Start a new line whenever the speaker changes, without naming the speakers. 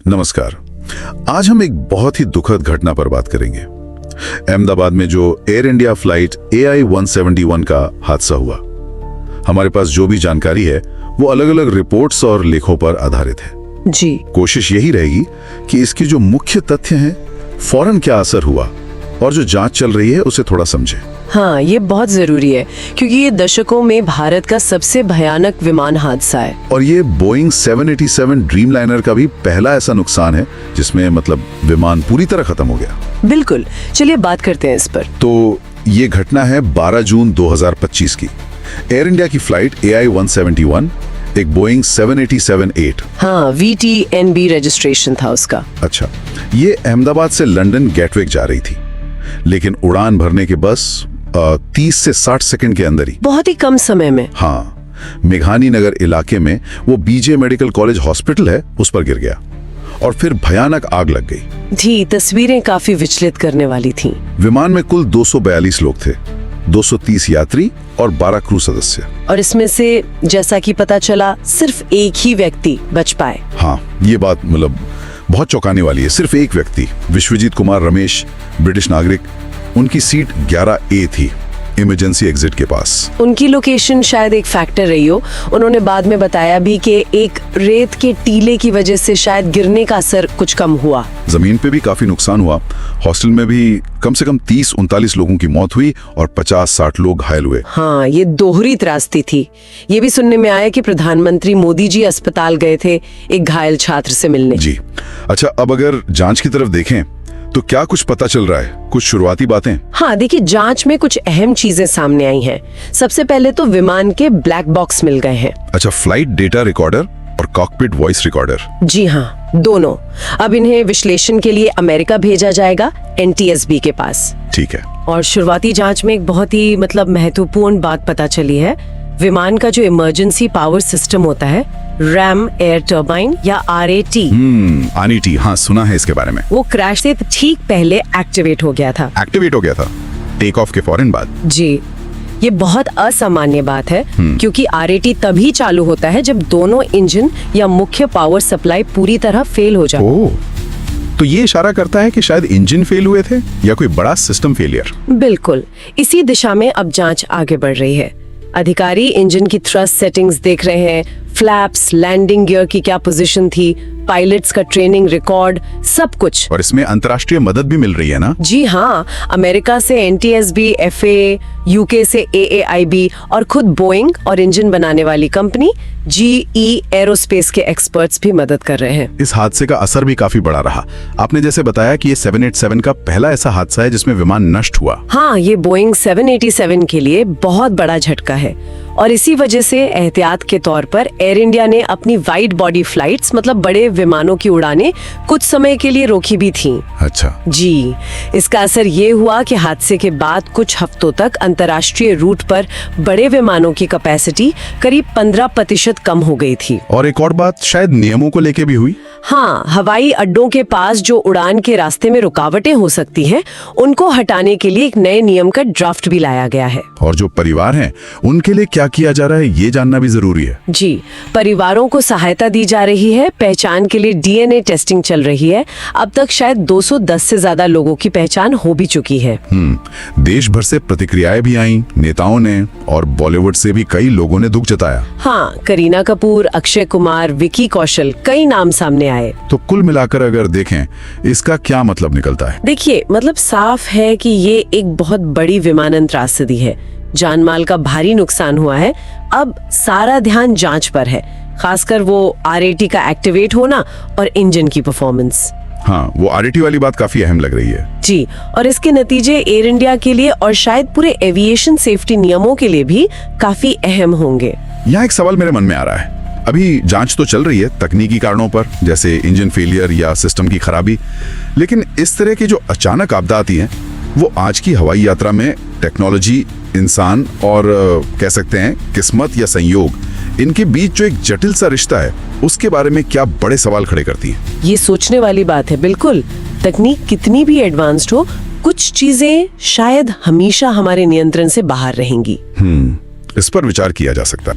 नमस्कार। आज हम एक बहुत ही दुखद घटना पर बात करेंगे। अहमदाबाद में जो एयर इंडिया फ्लाइट AI-171 का हादसा हुआ। हमारे पास जो भी जानकारी है वो अलग अलग रिपोर्ट्स और लेखों पर आधारित है।
जी।
कोशिश यही रहेगी कि इसके जो मुख्य तथ्य हैं, फौरन क्या असर हुआ और जो जांच चल रही है उसे थोड़ा समझें।
हाँ, ये बहुत जरूरी है क्योंकि ये दशकों में भारत का सबसे भयानक विमान हादसा है।
और ये बोइंग 787 ड्रीमलाइनर का भी पहला ऐसा नुकसान है जिसमें मतलब विमान पूरी तरह खत्म हो गया। बिल्कुल,
चलिए बात करते हैं इस पर।
तो ये घटना है 12 जून 2025 की। एयर इंडिया की फ्लाइट AI-171 एक बोइंग 787-8।
हाँ, VTNB रजिस्ट्रेशन था उसका।
अच्छा, ये अहमदाबाद से लंदन गेटविक जा रही थी, लेकिन उड़ान भरने के बस 30 से 60 सेकंड के अंदर ही,
बहुत ही कम समय में,
हाँ, मेघानी नगर इलाके में वो BJ मेडिकल कॉलेज हॉस्पिटल है उस पर गिर गया और फिर भयानक आग लग गई
थी। तस्वीरें काफी विचलित करने वाली थीं।
विमान में कुल 242 लोग थे, 230 यात्री और 12 क्रू सदस्य।
और इसमें से जैसा कि पता चला सिर्फ एक ही व्यक्ति बच पाए।
हाँ, ये बात मतलब बहुत चौंकाने वाली है। सिर्फ एक व्यक्ति, विश्वजीत कुमार रमेश, ब्रिटिश नागरिक, उनकी सीट 11A थी, इमरजेंसी एग्जिट के पास।
उनकी लोकेशन शायद एक फैक्टर रही हो। उन्होंने बाद में बताया भी कि एक रेत के टीले की वजह से शायद गिरने का असर कुछ कम हुआ।
जमीन पे भी काफी नुकसान हुआ। हॉस्टल में भी कम से कम 30-39 लोगों की मौत हुई और 50-60 लोग घायल हुए।
हाँ, ये दोहरी त्रासदी थी। ये भी सुनने में आया कि प्रधानमंत्री मोदी जी अस्पताल गए थे एक घायल छात्र से मिलने।
जी। अच्छा, अब अगर जांच की तरफ देखें तो क्या कुछ पता चल रहा है? कुछ शुरुआती बातें।
हाँ, देखिए, जांच में कुछ अहम चीजें सामने आई हैं। सबसे पहले तो विमान के ब्लैक बॉक्स मिल गए हैं।
अच्छा, फ्लाइट डेटा रिकॉर्डर और कॉकपिट वॉइस रिकॉर्डर।
जी हाँ, दोनों। अब इन्हें विश्लेषण के लिए अमेरिका भेजा जाएगा, NTSB के पास।
ठीक है।
और शुरुआती जांच में एक बहुत ही महत्वपूर्ण बात पता चली है। विमान का जो इमरजेंसी पावर सिस्टम होता है, रैम एयर टर्बाइन या RAT,
RAT, हाँ सुना है इसके बारे में।
वो क्रैश से ठीक पहले एक्टिवेट हो गया था।
एक्टिवेट हो गया था टेक ऑफ के फौरन बाद? जी।
ये बहुत असामान्य बात है क्योंकि RAT तभी चालू होता है जब दोनों इंजन या मुख्य पावर सप्लाई पूरी तरह फेल हो जाए।
ओह, तो ये इशारा करता है कि शायद इंजन फेल हुए थे या कोई बड़ा सिस्टम फेलियर।
बिल्कुल, इसी दिशा में अब जांच आगे बढ़ रही है। अधिकारी इंजन की थ्रस्ट सेटिंग्स देख रहे हैं, फ्लैप्स, लैंडिंग गियर की क्या पोजीशन थी, पायलट्स का ट्रेनिंग रिकॉर्ड, सब कुछ।
और इसमें अंतर्राष्ट्रीय मदद भी मिल रही है ना?
जी हाँ, अमेरिका से NTSB, FAA, UK से AAIB और खुद बोइंग और इंजन बनाने वाली कंपनी GE एरोस्पेस के एक्सपर्ट्स भी मदद कर रहे हैं।
इस हादसे का असर भी काफी बड़ा रहा। आपने जैसे बताया कि ये 787 का पहला ऐसा हादसा है जिसमें विमान नष्ट हुआ।
हाँ, ये बोइंग 787 के लिए बहुत बड़ा झटका है और इसी वजह से एहतियात के तौर पर एयर इंडिया ने अपनी वाइड बॉडी फ्लाइट्स, मतलब बड़े विमानों की उड़ानें कुछ समय के लिए रोकी भी थीं।
अच्छा
जी, इसका असर ये हुआ कि हादसे के बाद कुछ हफ्तों तक अंतर्राष्ट्रीय रूट पर बड़े विमानों की कैपेसिटी करीब 15% कम हो गई थी।
और एक और बात शायद नियमों को लेके भी हुई।
हाँ, हवाई अड्डों के पास जो उड़ान के रास्ते में रुकावटें हो सकती हैं, उनको हटाने के लिए एक नए नियम का ड्राफ्ट भी लाया गया है।
और जो परिवार हैं, उनके लिए क्या किया जा रहा है ये जानना भी जरूरी है।
जी, परिवारों को सहायता दी जा रही है। पहचान के लिए DNA टेस्टिंग चल रही है। अब तक शायद 210 से ज्यादा लोगों की पहचान हो भी चुकी है।
देश भर से प्रतिक्रियाएं भी आईं, नेताओं ने और बॉलीवुड से भी कई लोगों ने दुख जताया।
हाँ, करीना कपूर, अक्षय कुमार, विकी कौशल, कई नाम सामने आए।
तो कुल मिलाकर अगर देखें, इसका क्या मतलब निकलता है?
देखिए, मतलब साफ है कि ये एक बहुत बड़ी विमानन त्रासदी है। जानमाल का भारी नुकसान हुआ है। अब सारा ध्यान जांच पर है, खासकर वो RAT का एक्टिवेट होना और इंजन की परफॉर्मेंस।
हाँ, वो RAT वाली बात काफी अहम लग रही है।
जी, और इसके नतीजे एयर इंडिया के लिए और शायद पूरे एविएशन सेफ्टी नियमों के लिए भी काफी अहम होंगे।
यहाँ एक सवाल मेरे मन में आ रहा है। अभी जांच तो चल रही है तकनीकी कारणों पर, जैसे इंजन फेलियर या सिस्टम की खराबी, लेकिन इस तरह की जो अचानक आपदा आती है, वो आज की हवाई यात्रा में टेक्नोलॉजी, इंसान और कह सकते हैं किस्मत या संयोग, इनके बीच जो एक जटिल सा रिश्ता है, उसके बारे में क्या बड़े सवाल खड़े करती है।
ये सोचने वाली बात है। बिल्कुल, तकनीक कितनी भी एडवांस्ड हो, कुछ चीजें शायद हमेशा हमारे नियंत्रण से बाहर रहेंगी।
इस पर विचार किया जा सकता है।